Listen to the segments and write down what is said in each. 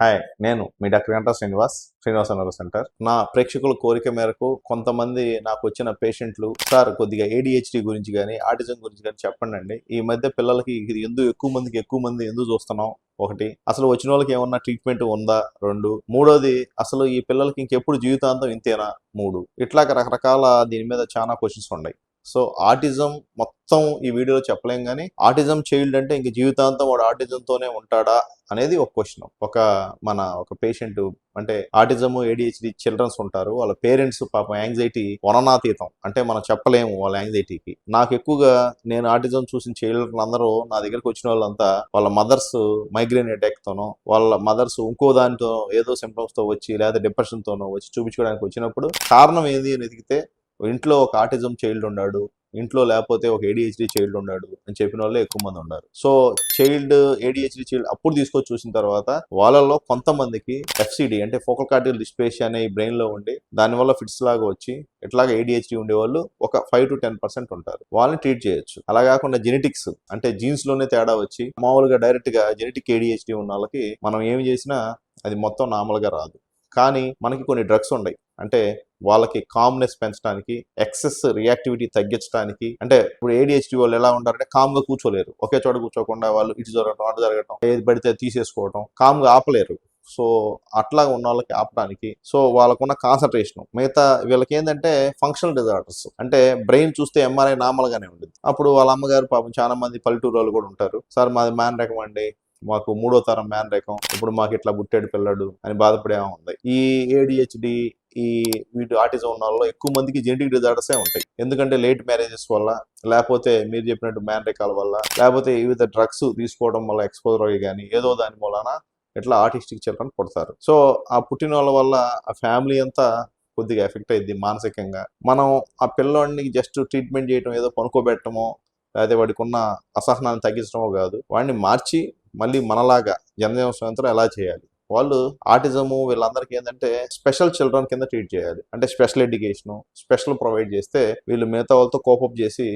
Hi, నేను మీ doctor Ganta Srinivas neuro centre. నా ప్రేక్షకుల కోరిక మేరకు కొంతమంది నాకు వచ్చిన పేషెంట్లు, సార్ కొద్దిగా ADHD గురించి కానీ ఆటిజం గురించి కానీ చెప్పండి. ఈ మధ్య పిల్లలకి ఇది ఎక్కువ మంది ఎందుకు చూస్తున్నాం? ఒకటి, అసలు వచ్చిన వాళ్ళకి ఏమన్నా ట్రీట్మెంట్ ఉందా? 2, మూడోది, అసలు ఈ పిల్లలకి ఇంకెప్పుడు జీవితాంతం ఇంతేనా? 3, ఇట్లా రకరకాల దీని మీద చాలా క్వశ్చన్స్ ఉన్నాయి. సో ఆటిజం మొత్తం ఈ వీడియోలో చెప్పలేం, కానీ ఆటిజం చైల్డ్ అంటే ఇంక జీవితాంతం వాడు ఆటిజంతోనే ఉంటాడా అనేది ఒక క్వశ్చన్. ఒక పేషెంట్, అంటే ఆటిజం ADHD చిల్డ్రన్స్ ఉంటారు, వాళ్ళ పేరెంట్స్ పాపం యాంగ్జైటీ వననాతీతం, అంటే మనం చెప్పలేము వాళ్ళ యాంగ్జైటీకి. నాకు ఎక్కువగా నేను ఆటిజం చూసిన చిల్డ్రన్ అందరూ నా దగ్గరికి వచ్చిన వాళ్ళంతా వాళ్ళ మదర్స్ మైగ్రేన్ అటాక్ తోనో, వాళ్ళ మదర్స్ ఇంకో దానితో ఏదో సింప్టమ్స్ తో వచ్చి, లేదా డిప్రెషన్ తోనో వచ్చి చూపించుకోవడానికి వచ్చినప్పుడు కారణం ఏంది అని ఎదిగితే ఇంట్లో ఒక ఆటిజం చైల్డ్ ఉన్నాడు, ఇంట్లో లేకపోతే ఒక ADHD చైల్డ్ ఉన్నాడు అని చెప్పిన వాళ్ళే ఎక్కువ మంది ఉన్నారు. సో ADHD చైల్డ్ అప్పుడు తీసుకొచ్చి చూసిన తర్వాత వాళ్ళలో కొంతమందికి FCD అంటే ఫోకల్ కార్డియల్ డిస్ప్లేసియా అనే బ్రెయిన్ లో ఉండి దానివల్ల ఫిట్స్ లాగా వచ్చి ఇట్లాగా ADHD ఉండేవాళ్ళు ఒక 5 to 10% ఉంటారు. వాళ్ళని ట్రీట్ చేయొచ్చు. అలా కాకుండా జెనెటిక్స్ అంటే జీన్స్ లోనే తేడా వచ్చి మామూలుగా డైరెక్ట్ గా జెనెటిక్ ADHD ఉన్న వాళ్ళకి మనం ఏం చేసినా అది మొత్తం నార్మల్ గా రాదు. కానీ మనకి కొన్ని డ్రగ్స్ ఉన్నాయి, అంటే వాళ్ళకి కామ్నెస్ పెంచడానికి, ఎక్సెస్ రియాక్టివిటీ తగ్గించడానికి. అంటే ఇప్పుడు ADHD వాళ్ళు ఎలా ఉంటారంటే కామ్ గా కూర్చోలేరు, ఒకే చోట కూర్చోకుండా వాళ్ళు ఇటు జరగటం అటు జరగటం, ఏది పడితే తీసేసుకోవటం, కామ్ గా ఆపలేరు. సో అట్లా ఉన్న వాళ్ళకి ఆపడానికి, సో వాళ్ళకున్న కాన్సన్ట్రేషన్, మిగతా వీళ్ళకి ఏంటంటే ఫంక్షనల్ డిజార్డర్స్, అంటే బ్రెయిన్ చూస్తే MRI నార్మల్ గానే ఉంటుంది. అప్పుడు వాళ్ళ అమ్మగారు పాపం చాలా మంది పల్లెటూరు వాళ్ళు కూడా ఉంటారు, సార్ మాది మ్యాన్ రకం అండి, మాకు 3వ తరం మ్యాన్ రకం, ఇప్పుడు మాకు ఇట్లా పుట్టాడు పిల్లడు అని బాధపడే ఉంది. ఈ ADHD వీటి ఆటిజం ఉన్న వాళ్ళలో ఎక్కువ మందికి జెనెటిక్ డిజార్డర్సే ఉంటాయి. ఎందుకంటే లేట్ మ్యారేజెస్ వల్ల, లేకపోతే మీరు చెప్పినట్టు మ్యాన్ రకాల వల్ల, లేకపోతే వివిధ డ్రగ్స్ తీసుకోవడం వల్ల ఎక్స్పోజర్ అయ్యి కానీ ఏదో దాని మూలన ఇట్లా ఆర్టిస్టిక్ చిల్డ్రన్ పుడతారు. సో ఆ పుట్టిన వాళ్ళ వల్ల ఆ ఫ్యామిలీ అంతా కొద్దిగా ఎఫెక్ట్ అయ్యింది మానసికంగా. మనం ఆ పిల్లోడిని జస్ట్ ట్రీట్మెంట్ చేయడం, ఏదో పనుకోబెట్టడమో లేకపోతే వాడికి ఉన్న అసహనాన్ని తగ్గించడమో కాదు, వాడిని మార్చి మళ్ళీ మనలాగా జనజీవనంతో ఎలా చేయాలి. వాళ్ళు ఆటిజము వీళ్ళందరికీ ఏంటంటే స్పెషల్ చిల్డ్రన్ కింద ట్రీట్ చేయాలి, అంటే స్పెషల్ ఎడ్యుకేషన్ స్పెషల్ ప్రొవైడ్ చేస్తే వీళ్ళు మిగతా వాళ్ళతో కోపప్ చేసి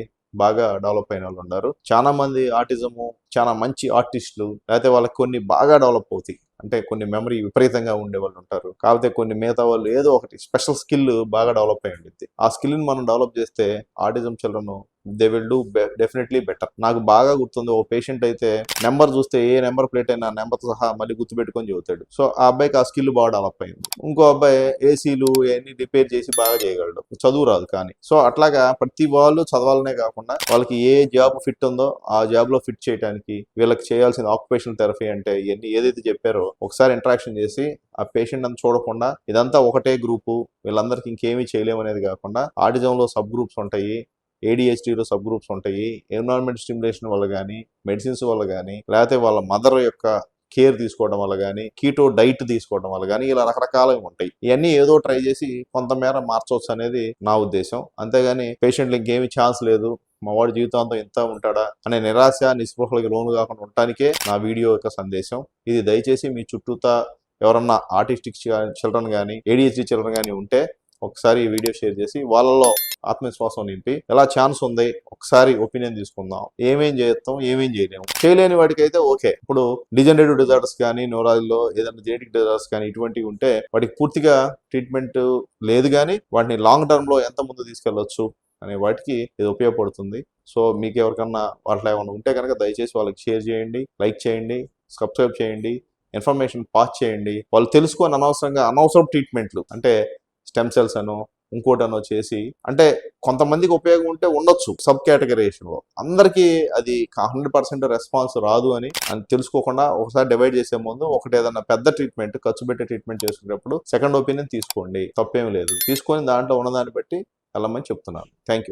బాగా డెవలప్ అయిన వాళ్ళు ఉన్నారు. చాలా మంది ఆటిజము చాలా మంచి ఆర్టిస్టులు, లేకపోతే వాళ్ళకి కొన్ని బాగా డెవలప్ అవుతాయి, అంటే కొన్ని మెమరీ విపరీతంగా ఉండే వాళ్ళు ఉంటారు. కాకపోతే కొన్ని మిగతా వాళ్ళు ఏదో ఒకటి స్పెషల్ స్కిల్ బాగా డెవలప్ అయి ఉంటుంది. ఆ స్కిల్ ని మనం డెవలప్ చేస్తే autism children they will do definitely better. నాకు బాగా గుర్తుంది, ఓ పేషెంట్ అయితే నెంబర్ చూస్తే ఏ నెంబర్ ప్లేట్ అయినా నెంబర్తో సహా మళ్ళీ గుర్తుపెట్టుకొని చెబుతాడు. సో ఆ అబ్బాయికి ఆ స్కిల్ బాగా డెవలప్ అయింది. ఇంకో అబ్బాయి ఏసీలు అన్ని రిపేర్ చేసి బాగా చేయగలడు, చదువు రాదు కానీ. సో అట్లాగా ప్రతి వాళ్ళు చదవాలనే కాకుండా వాళ్ళకి ఏ జాబ్ ఫిట్ ఉందో ఆ జాబ్ లో ఫిట్ చేయడానికి వీళ్ళకి చేయాల్సిన ఆక్యుపేషనల్ థెరపీ అంటే ఇవన్నీ ఏదైతే చెప్పారో ఒకసారి ఇంటరాక్షన్ చేసి ఆ పేషెంట్ అని చూడకుండా ఇదంతా ఒకటే గ్రూపు, వీళ్ళందరికీ ఇంకేమీ చేయలేమనేది కాకుండా ఆటిజంలో సబ్ గ్రూప్స్ ఉంటాయి, ADHDలో సబ్ గ్రూప్స్ ఉంటాయి, ఎన్విరాన్మెంట్ స్టిమ్యులేషన్ వల్ల కానీ, మెడిసిన్స్ వల్ల కానీ, లేకపోతే వాళ్ళ మదర్ యొక్క కేర్ తీసుకోవడం వల్ల కానీ, కీటో డైట్ తీసుకోవడం వల్ల కానీ, ఇలా రకరకాలుగా ఉంటాయి. ఇవన్నీ ఏదో ట్రై చేసి కొంతమేర మార్చవచ్చు అనేది నా ఉద్దేశం. అంతేగాని పేషెంట్లు ఇంకేమీ ఛాన్స్ లేదు, మా వాడి జీవితాంతం ఎంత ఉంటాడా అనే నిరాశ నిస్పృహలకు లోను కాకుండా ఉండటానికే నా వీడియో యొక్క సందేశం. ఇది దయచేసి మీ చుట్టూతా ఎవరన్నా ఆర్టిస్టిక్ చిల్డ్రన్ కానీ ADHD చిల్డ్రన్ కానీ ఉంటే ఒకసారి ఈ వీడియో షేర్ చేసి వాళ్ళలో ఆత్మవిశ్వాసం నింపి ఎలా ఛాన్స్ ఉంది ఒకసారి ఒపీనియన్ తీసుకుందాం. ఏమేం చేస్తాం, ఏమేం చేయలేము, చేయలేని వాటికి అయితే ఓకే. ఇప్పుడు డిజనరేటివ్ డిజార్డర్స్ కానీ, న్యూరాలజీలో ఏదైనా జెనెటిక్ డిజార్డర్స్ కానీ ఇటువంటివి ఉంటే వాటికి పూర్తిగా ట్రీట్మెంట్ లేదు, కానీ వాటిని లాంగ్ టర్మ్ లో ఎంత ముందు తీసుకెళ్లొచ్చు అనే వాటికి ఇది ఉపయోగపడుతుంది. సో మీకు ఎవరికన్నా వాటిలో ఏమైనా ఉంటే కనుక దయచేసి వాళ్ళకి షేర్ చేయండి, లైక్ చేయండి, సబ్స్క్రైబ్ చేయండి, ఇన్ఫర్మేషన్ పాస్ చేయండి. వాళ్ళు తెలుసుకొని అనవసరం ట్రీట్మెంట్లు, అంటే స్టెమ్ సెల్స్ అనో ఇంకోటనో చేసి, అంటే కొంతమందికి ఉపయోగం ఉంటే ఉండొచ్చు సబ్ కేటగరైజేషన్లో, అందరికీ అది 100% రెస్పాన్స్ రాదు అని తెలుసుకోకుండా ఒకసారి డివైడ్ చేసే ముందు ఒకటి ఏదన్నా పెద్ద ట్రీట్మెంట్ ఖర్చు పెట్టే ట్రీట్మెంట్ చేసుకునేటప్పుడు సెకండ్ ఒపీనియన్ తీసుకోండి, తప్పేం లేదు. తీసుకొని దాంట్లో ఉన్నదాన్ని బట్టి వెళ్ళమని చెప్తున్నాను. Thank you.